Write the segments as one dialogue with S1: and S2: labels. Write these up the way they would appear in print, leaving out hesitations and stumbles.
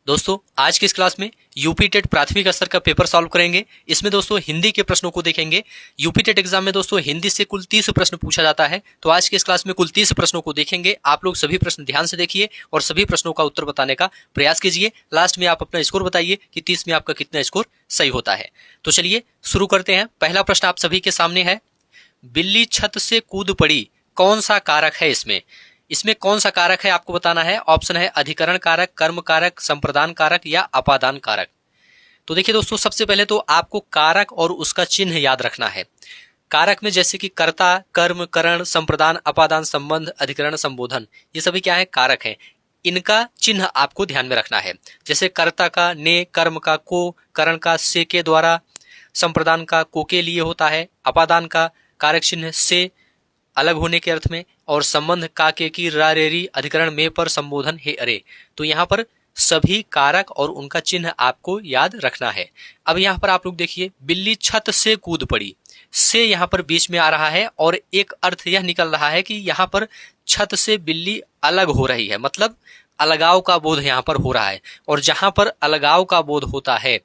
S1: दोस्तों आज की इस क्लास में यूपी टेट प्राथमिक स्तर का पेपर सॉल्व करेंगे। इसमें दोस्तों हिंदी के प्रश्नों को देखेंगे। यूपी टेट एग्जाम में दोस्तों हिंदी से कुल 30 प्रश्न पूछा जाता है। तो आज की इस क्लास में कुल 30 प्रश्नों को देखेंगे। आप लोग सभी प्रश्न ध्यान से देखिए और सभी प्रश्नों का उत्तर बताने का प्रयास कीजिए। लास्ट में आप अपना स्कोर बताइए कि 30 में आपका कितना स्कोर सही होता है। तो चलिए शुरू करते हैं। पहला प्रश्न आप सभी के सामने है, बिल्ली छत से कूद पड़ी, कौन सा कारक है इसमें? इसमें कौन सा कारक है आपको बताना है। ऑप्शन है अधिकरण कारक, कर्म कारक, संप्रदान कारक या अपादान कारक। तो देखिए दोस्तों, सबसे पहले तो आपको कारक और उसका चिन्ह याद रखना है। कारक में जैसे कि कर्ता, कर्म, करण, संप्रदान, अपादान, संबंध, अधिकरण, संबोधन, ये सभी क्या है? कारक है। इनका चिन्ह आपको ध्यान में रखना है। जैसे कर्ता का ने, कर्म का को, करण का से के द्वारा, संप्रदान का को के लिए होता है, अपादान का कारक चिन्ह से अलग होने के अर्थ में, और संबंध का के की रा रे री, अधिकरण में पर, संबोधन हे अरे। तो यहाँ पर सभी कारक और उनका चिन्ह आपको याद रखना है। अब यहाँ पर आप लोग देखिए, बिल्ली छत से कूद पड़ी, से यहाँ पर बीच में आ रहा है और एक अर्थ यह निकल रहा है कि यहाँ पर छत से बिल्ली अलग हो रही है, मतलब अलगाव का बोध यहाँ पर हो रहा है। और जहां पर अलगाव का बोध होता है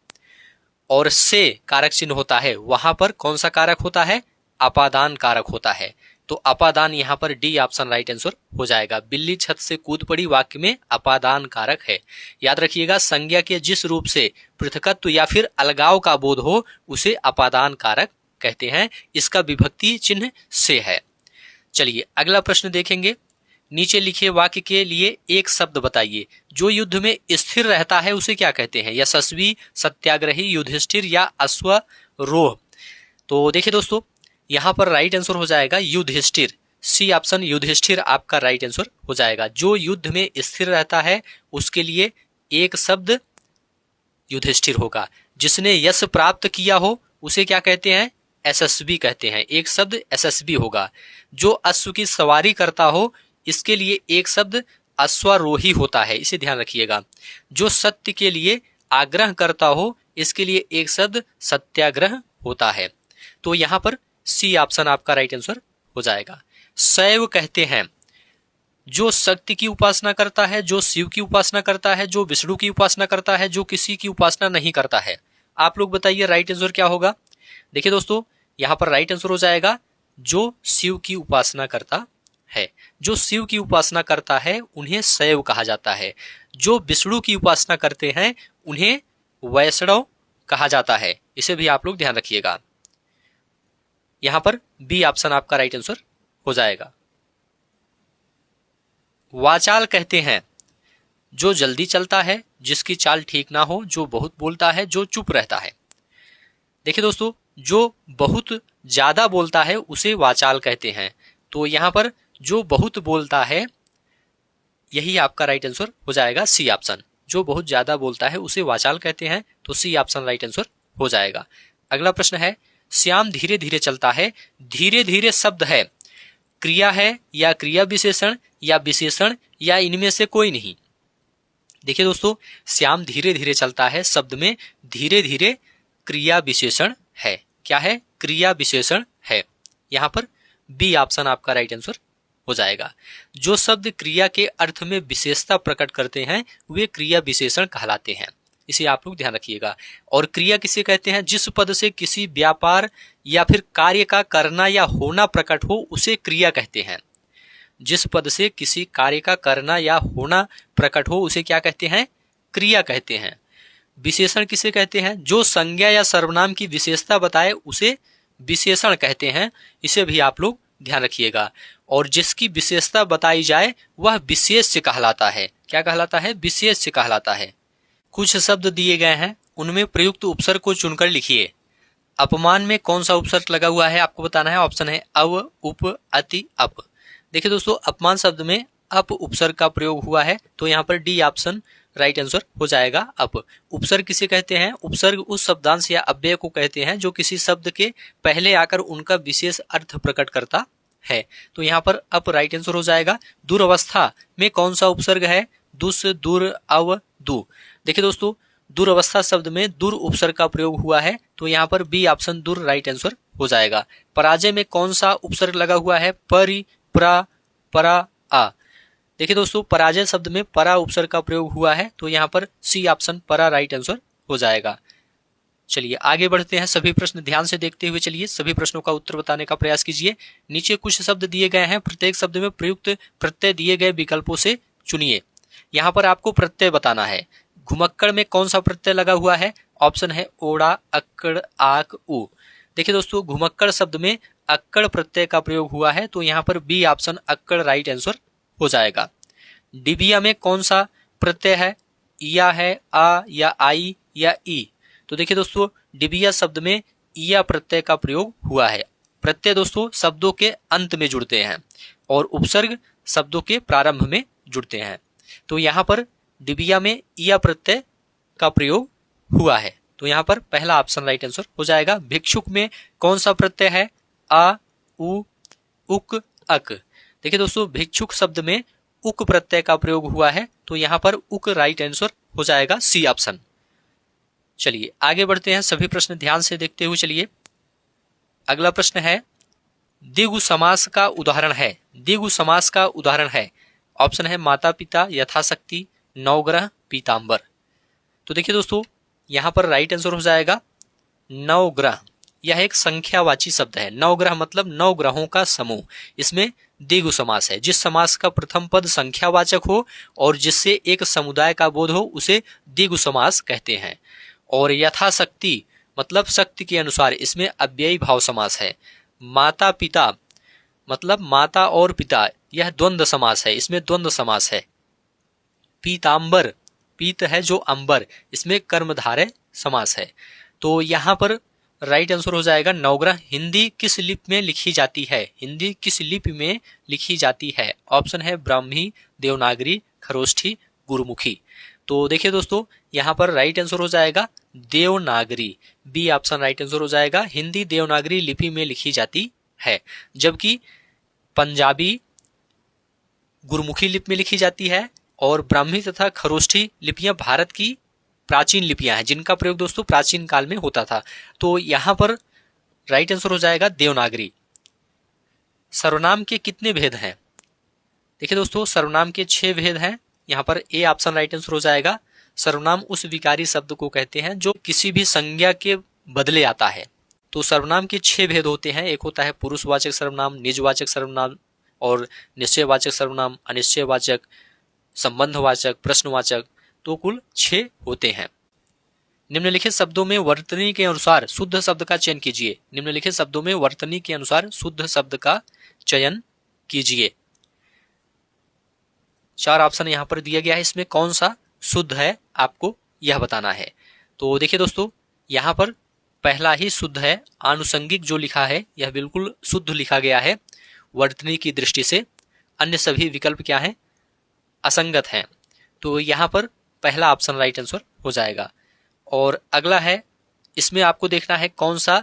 S1: और से कारक चिन्ह होता है, वहां पर कौन सा कारक होता है? अपादान कारक होता है। तो अपादान यहाँ पर डी ऑप्शन राइट आंसर हो जाएगा। बिल्ली छत से कूद पड़ी वाक्य में अपादान कारक है। याद रखिएगा, संज्ञा के जिस रूप से पृथकत्व या फिर अलगाव का बोध हो उसे अपादान कारक कहते हैं। इसका विभक्ति चिन्ह से है। चलिए अगला प्रश्न देखेंगे। नीचे लिखे वाक्य के लिए एक शब्द बताइए। जो युद्ध में स्थिर रहता है उसे क्या कहते हैं? यशस्वी, सत्याग्रही, युधिष्ठिर या अश्वरोह। तो देखिए दोस्तों, यहाँ पर राइट आंसर हो जाएगा युधिष्ठिर। सी ऑप्शन युधिष्ठिर आपका राइट आंसर हो जाएगा। जो युद्ध में स्थिर रहता है उसके लिए एक शब्द युधिष्ठिर होगा। जिसने यश प्राप्त किया हो उसे क्या कहते हैं? यशस्वी कहते हैं। एक शब्द यशस्वी होगा। जो अश्व की सवारी करता हो इसके लिए एक शब्द अश्वारोही होता है, इसे ध्यान रखिएगा। जो सत्य के लिए आग्रह करता हो इसके लिए एक शब्द सत्याग्रह होता है। तो यहाँ पर सी ऑप्शन आपका राइट आंसर हो जाएगा। शैव कहते हैं जो शक्ति की उपासना करता है, जो शिव की उपासना करता है, जो विष्णु की उपासना करता है, जो किसी की उपासना नहीं करता है। आप लोग बताइए राइट आंसर क्या होगा। देखिए दोस्तों, यहाँ पर राइट आंसर हो जाएगा जो शिव की उपासना करता है। जो शिव की उपासना करता है उन्हें शैव कहा जाता है। जो विष्णु की उपासना करते हैं उन्हें वैष्णव कहा जाता है। इसे भी आप लोग ध्यान रखिएगा। यहां पर बी ऑप्शन आपका राइट आंसर हो जाएगा। वाचाल कहते हैं जो जल्दी चलता है, जिसकी चाल ठीक ना हो, जो बहुत बोलता है, जो चुप रहता है। देखिए दोस्तों, जो बहुत ज्यादा बोलता है उसे वाचाल कहते हैं। तो यहां पर जो बहुत बोलता है यही आपका राइट आंसर हो जाएगा, सी ऑप्शन। जो बहुत ज्यादा बोलता है उसे वाचाल कहते हैं। तो सी ऑप्शन राइट आंसर हो जाएगा। अगला प्रश्न है, श्याम धीरे धीरे चलता है। धीरे धीरे शब्द है, क्रिया है या क्रिया विशेषण या विशेषण या इनमें से कोई नहीं। देखिए दोस्तों, श्याम धीरे धीरे चलता है शब्द में धीरे धीरे क्रिया विशेषण है। क्या है? क्रिया विशेषण है। यहां पर बी ऑप्शन आपका राइट आंसर हो जाएगा। जो शब्द क्रिया के अर्थ में विशेषता प्रकट करते हैं वे क्रिया विशेषण कहलाते हैं। इसे आप लोग ध्यान रखिएगा। और क्रिया किसे कहते हैं? जिस पद से किसी व्यापार या फिर कार्य का करना या होना प्रकट हो उसे क्रिया कहते हैं। जिस पद से किसी कार्य का करना या होना प्रकट हो उसे क्या कहते हैं? क्रिया कहते हैं। विशेषण किसे कहते हैं? जो संज्ञा या सर्वनाम की विशेषता बताए उसे विशेषण कहते हैं। इसे भी आप लोग ध्यान रखिएगा। और जिसकी विशेषता बताई जाए वह विशेष्य कहलाता है। क्या कहलाता है? विशेष्य कहलाता है। कुछ शब्द दिए गए हैं, उनमें प्रयुक्त उपसर्ग को चुनकर लिखिए। अपमान में कौन सा उपसर्ग लगा हुआ है आपको बताना है। ऑप्शन है अव, उप, अति, अप। देखिए दोस्तों, अपमान शब्द में अप उपसर्ग का प्रयोग हुआ है। तो यहाँ पर डी ऑप्शन राइट आंसर हो जाएगा, अप। उपसर्ग किसे कहते हैं? उपसर्ग उस शब्दांश या अव्यय को कहते हैं जो किसी शब्द के पहले आकर उनका विशेष अर्थ प्रकट करता है। तो यहाँ पर अप राइट आंसर हो जाएगा। दुरवस्था में कौन सा उपसर्ग है? दुस, दुर, अव, दु। देखिए दोस्तों, दुरवस्था शब्द में दुर उपसर्ग का प्रयोग हुआ है। तो यहाँ पर बी ऑप्शन दुर राइट आंसर हो जाएगा। पराजय में कौन सा उपसर्ग लगा हुआ है? परि, प्रा, परा, आ। देखिए दोस्तों, पराजय शब्द में परा उपसर्ग का प्रयोग हुआ है, तो यहाँ पर सी ऑप्शन परा राइट आंसर हो जाएगा। चलिए आगे बढ़ते हैं। सभी प्रश्न ध्यान से देखते हुए चलिए सभी प्रश्नों का उत्तर बताने का प्रयास कीजिए। नीचे कुछ शब्द दिए गए हैं, प्रत्येक शब्द में प्रयुक्त प्रत्यय दिए गए विकल्पों से चुनिए। यहाँ पर आपको प्रत्यय बताना है। घुमक्कड़ में कौन सा प्रत्यय लगा हुआ है? ऑप्शन है ओड़ा, अक्कड़, आक, उ। देखिए दोस्तों, घुमक्कड़ शब्द में अक्कड़ प्रत्यय का प्रयोग हुआ है, तो यहाँ पर बी ऑप्शन अक्कड़ राइट आंसर हो जाएगा। डिबिया में कौन सा प्रत्यय है? या है, आ या आई या ई? तो देखिए दोस्तों, डिबिया शब्द में इया प्रत्यय का प्रयोग हुआ है। प्रत्यय दोस्तों शब्दों के अंत में जुड़ते हैं और उपसर्ग शब्दों के प्रारंभ में जुड़ते हैं, तो यहाँ पर डिबिया में इया प्रत्यय का प्रयोग हुआ है, तो यहाँ पर पहला ऑप्शन राइट आंसर हो जाएगा। भिक्षुक में कौन सा प्रत्यय है? आ, उ, उक, अक। देखिए दोस्तों, भिक्षुक शब्द में उक प्रत्यय का प्रयोग हुआ है, तो यहाँ पर उक राइट आंसर हो जाएगा, सी ऑप्शन। चलिए आगे बढ़ते हैं। सभी प्रश्न ध्यान से देखते हुए चलिए। अगला प्रश्न है, द्विगु समास का उदाहरण है। द्विगु समास का उदाहरण है, ऑप्शन है माता पिता, यथाशक्ति, नवग्रह, पीताम्बर। तो देखिए दोस्तों, यहाँ पर राइट आंसर हो जाएगा नवग्रह। यह एक संख्यावाची शब्द है। नवग्रह मतलब नौ ग्रहों का समूह। इसमें द्विगु समास है। जिस समास का प्रथम पद संख्यावाचक हो और जिससे एक समुदाय का बोध हो उसे द्विगु समास कहते हैं। और यथाशक्ति मतलब शक्ति के अनुसार, इसमें अव्ययी भाव समास है। माता पिता मतलब माता और पिता, यह द्वंद्व समास है, इसमें द्वंद्व समास है। पीताम्बर, पीत है जो अंबर, इसमें कर्मधारय समास है। तो यहाँ पर राइट आंसर हो जाएगा नवग्रह। हिंदी किस लिपि में लिखी जाती है? हिंदी किस लिपि में लिखी जाती है? ऑप्शन है ब्राह्मी, देवनागरी, खरोष्ठी, गुरुमुखी। तो देखिए दोस्तों, यहाँ पर राइट आंसर हो जाएगा Devanagari, B option right answer हो जाएगा। हिंदी देवनागरी लिपि में लिखी जाती है, जबकि पंजाबी गुरुमुखी लिपि में लिखी जाती है और ब्राह्मी तथा खरोष्ठी लिपियां भारत की प्राचीन लिपियां हैं, जिनका प्रयोग दोस्तों प्राचीन काल में होता था। तो यहाँ पर राइट आंसर हो जाएगा देवनागरी। सर्वनाम के कितने भेद हैं? देखिए दोस्तों, सर्वनाम के 6 भेद हैं। यहाँ पर ए ऑप्शन राइट आंसर हो जाएगा। सर्वनाम उस विकारी शब्द को कहते हैं जो किसी भी संज्ञा के बदले आता है। तो सर्वनाम के 6 भेद होते हैं। एक होता है पुरुषवाचक सर्वनाम, निजवाचक सर्वनाम और निश्चयवाचक सर्वनाम, अनिश्चयवाचक, संबंधवाचक, प्रश्नवाचक। तो कुल 6 होते हैं। निम्नलिखित शब्दों में वर्तनी के अनुसार शुद्ध शब्द का चयन कीजिए। निम्नलिखित शब्दों में वर्तनी के अनुसार शुद्ध शब्द का चयन कीजिए। 4 ऑप्शन यहाँ पर दिया गया है, इसमें कौन सा शुद्ध है आपको यह बताना है। तो देखिए दोस्तों, यहाँ पर पहला ही शुद्ध है। आनुषंगिक जो लिखा है यह बिल्कुल शुद्ध लिखा गया है वर्तनी की दृष्टि से। अन्य सभी विकल्प क्या हैं? असंगत हैं। तो यहाँ पर पहला ऑप्शन राइट आंसर हो जाएगा। और अगला है, इसमें आपको देखना है कौन सा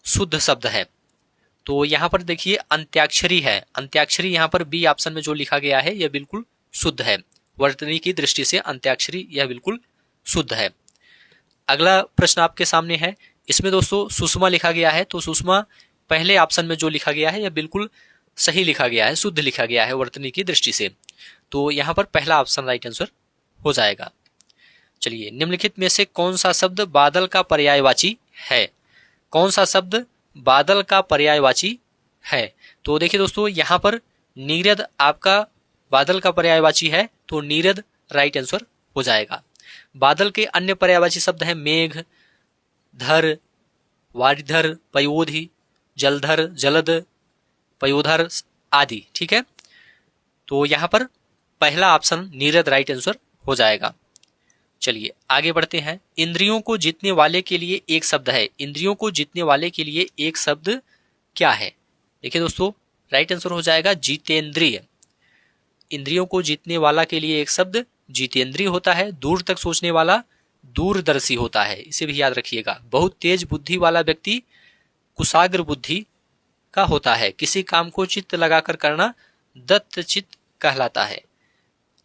S1: शुद्ध शब्द है। तो यहाँ पर देखिए अंत्याक्षरी है। अंत्याक्षरी यहाँ पर बी ऑप्शन में जो लिखा गया है यह बिल्कुल शुद्ध है। वर्तनी की दृष्टि से अंत्याक्षरी यह बिल्कुल शुद्ध है। अगला प्रश्न आपके सामने है। इसमें दोस्तों सुषमा लिखा गया है, तो सुषमा पहले ऑप्शन में जो लिखा गया है यह बिल्कुल सही लिखा गया है, शुद्ध लिखा गया है वर्तनी की दृष्टि से। तो यहाँ पर पहला ऑप्शन राइट आंसर हो जाएगा। चलिए, निम्नलिखित में से कौन सा शब्द बादल का पर्यायवाची है? कौन सा शब्द बादल का पर्यायवाची है? तो देखिए दोस्तों, यहाँ पर नीरद आपका बादल का पर्यायवाची है, तो नीरद राइट आंसर हो जाएगा। बादल के अन्य पर्यायवाची शब्द हैं मेघ, धर, वारिधर, पयोधि, जलधर, जलद, पयोधर आदि। ठीक है, तो यहाँ पर पहला ऑप्शन नीरद राइट आंसर हो जाएगा। चलिए आगे बढ़ते हैं। इंद्रियों को जीतने वाले के लिए एक शब्द है। इंद्रियों को जीतने वाले के लिए एक शब्द क्या है? देखिए दोस्तों, राइट आंसर हो जाएगा जितेंद्रिय। इंद्रियों को जीतने वाला के लिए एक शब्द जितेंद्रिय होता है। दूर तक सोचने वाला दूरदर्शी होता है, इसे भी याद रखिएगा। बहुत तेज बुद्धि वाला व्यक्ति कुशाग्र बुद्धि का होता है। किसी काम को चित्त लगाकर करना दत्त चित्त कहलाता है।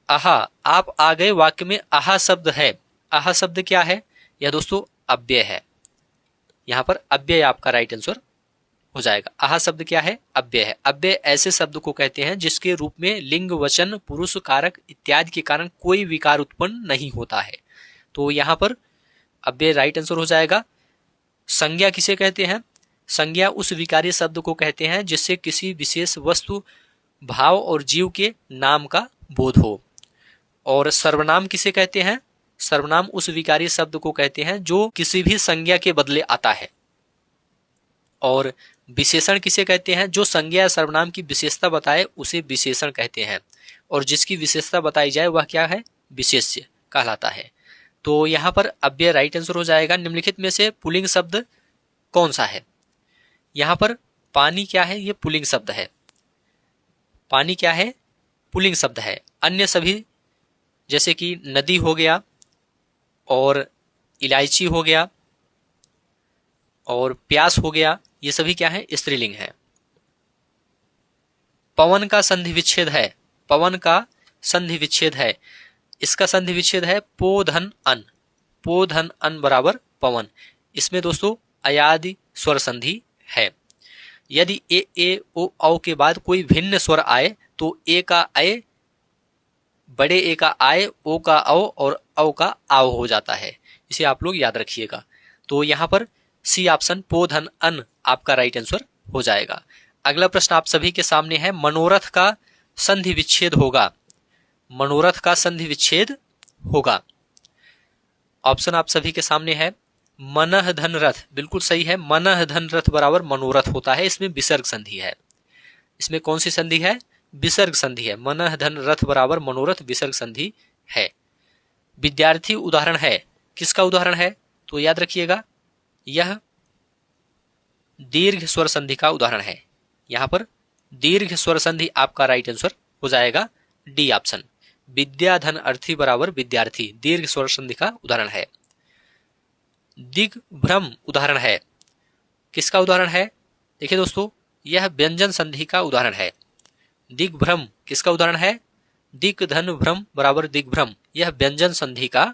S1: आहा, आप आ गए वाक्य में आहा शब्द है। आहा शब्द क्या है? यह दोस्तों अव्यय है। यहाँ पर अव्यय आपका राइट आंसर हो जाएगा। आह शब्द क्या है? अव्यय है। अव्यय ऐसे शब्द को कहते हैं जिसके रूप में लिंग, वचन, पुरुष, कारक इत्यादि के कारण कोई विकार उत्पन्न नहीं होता है। तो यहाँ पर अव्यय राइट आंसर हो जाएगा। संज्ञा किसे कहते हैं? संज्ञा उस विकारी शब्द को कहते हैं जिससे किसी विशेष वस्तु, भाव और जीव के नाम का बोध हो। और सर्वनाम किसे कहते हैं? सर्वनाम उस विकारी शब्द को कहते हैं जो किसी भी संज्ञा के बदले आता है। और विशेषण किसे कहते हैं? जो संज्ञा या सर्वनाम की विशेषता बताए उसे विशेषण कहते हैं, और जिसकी विशेषता बताई जाए वह क्या है? विशेष्य कहलाता है। तो यहाँ पर अव्यय राइट आंसर हो जाएगा। निम्नलिखित में से पुल्लिंग शब्द कौन सा है? यहाँ पर पानी क्या है? ये पुल्लिंग शब्द है। पानी क्या है? पुल्लिंग शब्द है। अन्य सभी जैसे कि नदी हो गया और इलायची हो गया और प्यास हो गया, ये सभी क्या है? स्त्रीलिंग है। पवन का संधि विच्छेद है। पवन का संधि विच्छेद है। इसका संधि विच्छेद है पो धन अन। पो धन अन बराबर पवन। इसमें दोस्तों अयादि स्वर संधि है। यदि ए ओ औ के बाद कोई भिन्न स्वर आए तो ए का ए, बड़े ए का आए, ओ का औ और औ का आओ हो जाता है। इसे आप लोग याद रखिएगा। तो यहाँ पर सी ऑप्शन पो धन अन आपका राइट आंसर हो जाएगा। अगला प्रश्न आप सभी के सामने है। मनोरथ का संधि विच्छेद होगा। मनोरथ का संधि विच्छेद होगा। ऑप्शन आप सभी के सामने है। मनः धन रथ, बिल्कुल सही है। मनः धन रथ बराबर मनोरथ होता है। इसमें विसर्ग संधि है। इसमें कौन सी संधि है? विसर्ग संधि है। मनः धन रथ बराबर मनोरथ, विसर्ग संधि है। विद्यार्थी उदाहरण है। किसका उदाहरण है? तो याद रखिएगा, यह दीर्घ स्वर संधि का उदाहरण है। यहां पर दीर्घ स्वर संधि आपका राइट आंसर हो जाएगा, डी ऑप्शन। विद्या धन अर्थी बराबर विद्यार्थी, दीर्घ स्वर संधि का उदाहरण है। दिग्भ्रम उदाहरण है। किसका उदाहरण है? देखिए दोस्तों, यह व्यंजन संधि का उदाहरण है। दिग्भ्रम किसका उदाहरण है? दिक धन भ्रम बराबर दिग्भ्रम, यह व्यंजन संधि का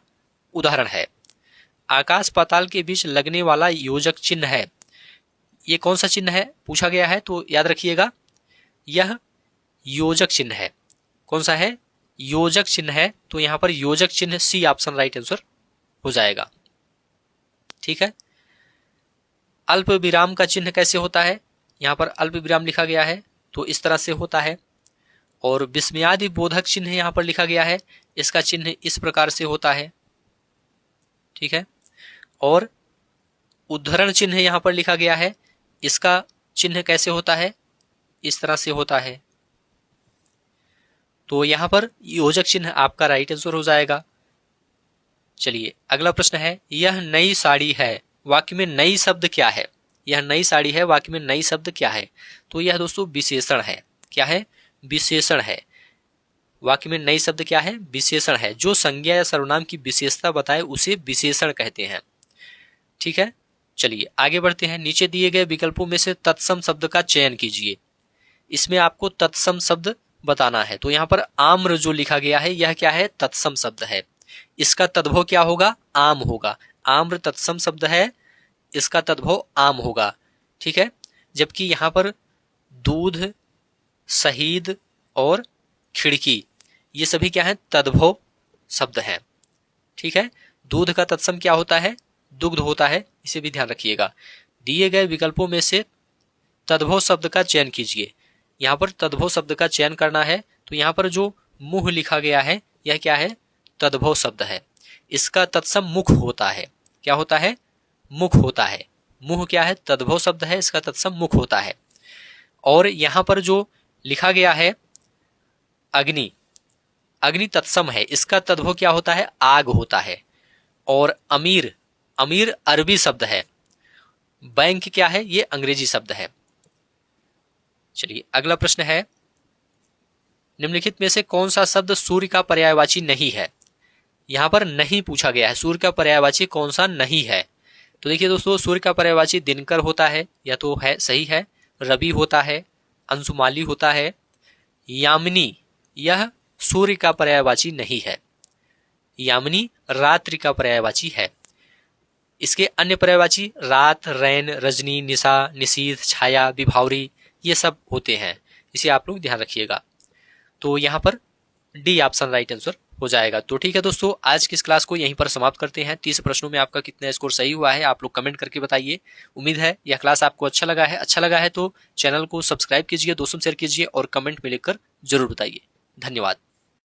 S1: उदाहरण है। आकाश पाताल के बीच लगने वाला योजक चिन्ह है। ये कौन सा चिन्ह है पूछा गया है? तो याद रखिएगा, यह योजक चिन्ह है। कौन सा है? योजक चिन्ह है। तो यहां पर योजक चिन्ह सी ऑप्शन राइट आंसर हो जाएगा। ठीक है। अल्प विराम का चिन्ह कैसे होता है? यहां पर अल्प विराम लिखा गया है तो इस तरह से होता है। और विस्मयादि बोधक चिन्ह यहां पर लिखा गया है, इसका चिन्ह इस प्रकार से होता है। ठीक है। और उद्धरण चिन्ह यहां पर लिखा गया है, इसका चिन्ह कैसे होता है? इस तरह से होता है। तो यहां पर योजक चिन्ह आपका राइट आंसर हो जाएगा। चलिए अगला प्रश्न है। यह नई साड़ी है, वाक्य में नई शब्द क्या है? यह नई साड़ी है, वाक्य में नई शब्द क्या है? तो यह दोस्तों विशेषण है। क्या है? विशेषण है। वाक्य में नई शब्द क्या है? विशेषण है। जो संज्ञा या सर्वनाम की विशेषता बताए उसे विशेषण कहते हैं। ठीक है। चलिए आगे बढ़ते हैं। नीचे दिए गए विकल्पों में से तत्सम शब्द का चयन कीजिए। इसमें आपको तत्सम शब्द बताना है। तो यहाँ पर आम्र जो लिखा गया है, यह क्या है? तत्सम शब्द है। इसका तद्भव क्या होगा? आम होगा। आम्र तत्सम शब्द है, इसका तद्भव आम होगा। ठीक है। जबकि यहाँ पर दूध, शहीद और खिड़की, ये सभी क्या है? तद्भव शब्द हैं। ठीक है। दूध का तत्सम क्या होता है? दुग्ध होता है। इसे भी ध्यान रखिएगा। दिए गए विकल्पों में से तद्भव शब्द का चयन कीजिए। यहाँ पर तद्भव शब्द का चयन करना है। तो यहाँ पर जो मुह लिखा गया है, यह क्या है? तद्भव शब्द है। इसका तत्सम मुख होता है। क्या होता है? मुख होता है। मुह क्या है? तद्भव शब्द है, इसका तत्सम मुख होता है। और यहाँ पर जो लिखा गया है अग्नि, अग्नि तत्सम है, इसका तद्भव क्या होता है? आग होता है। और अमीर, अमीर अरबी शब्द है। बैंक क्या है? ये अंग्रेजी शब्द है। चलिए अगला प्रश्न है। निम्नलिखित में से कौन सा शब्द सूर्य का पर्यायवाची नहीं है? यहां पर नहीं पूछा गया है। सूर्य का पर्यायवाची कौन सा नहीं है? तो देखिए दोस्तों, सूर्य का पर्यायवाची दिनकर होता है, या तो है सही है। रवि होता है, अंशुमाली होता है, यामिनी, यह सूर्य का पर्यायवाची नहीं है। यामिनी रात्रि का पर्यायवाची है। इसके अन्य पर्यायवाची रात, रैन, रजनी, निशा, निशीथ, छाया, विभावरी ये सब होते हैं। इसे आप लोग ध्यान रखिएगा। तो यहाँ पर डी ऑप्शन राइट आंसर हो जाएगा। तो ठीक है दोस्तों, आज की इस क्लास को यहीं पर समाप्त करते हैं। 30 प्रश्नों में आपका कितना स्कोर सही हुआ है आप लोग कमेंट करके बताइए। उम्मीद है यह क्लास आपको अच्छा लगा है। अच्छा लगा है तो चैनल को सब्सक्राइब कीजिए, दोस्तों शेयर कीजिए और कमेंट में लिखकर जरूर बताइए। धन्यवाद।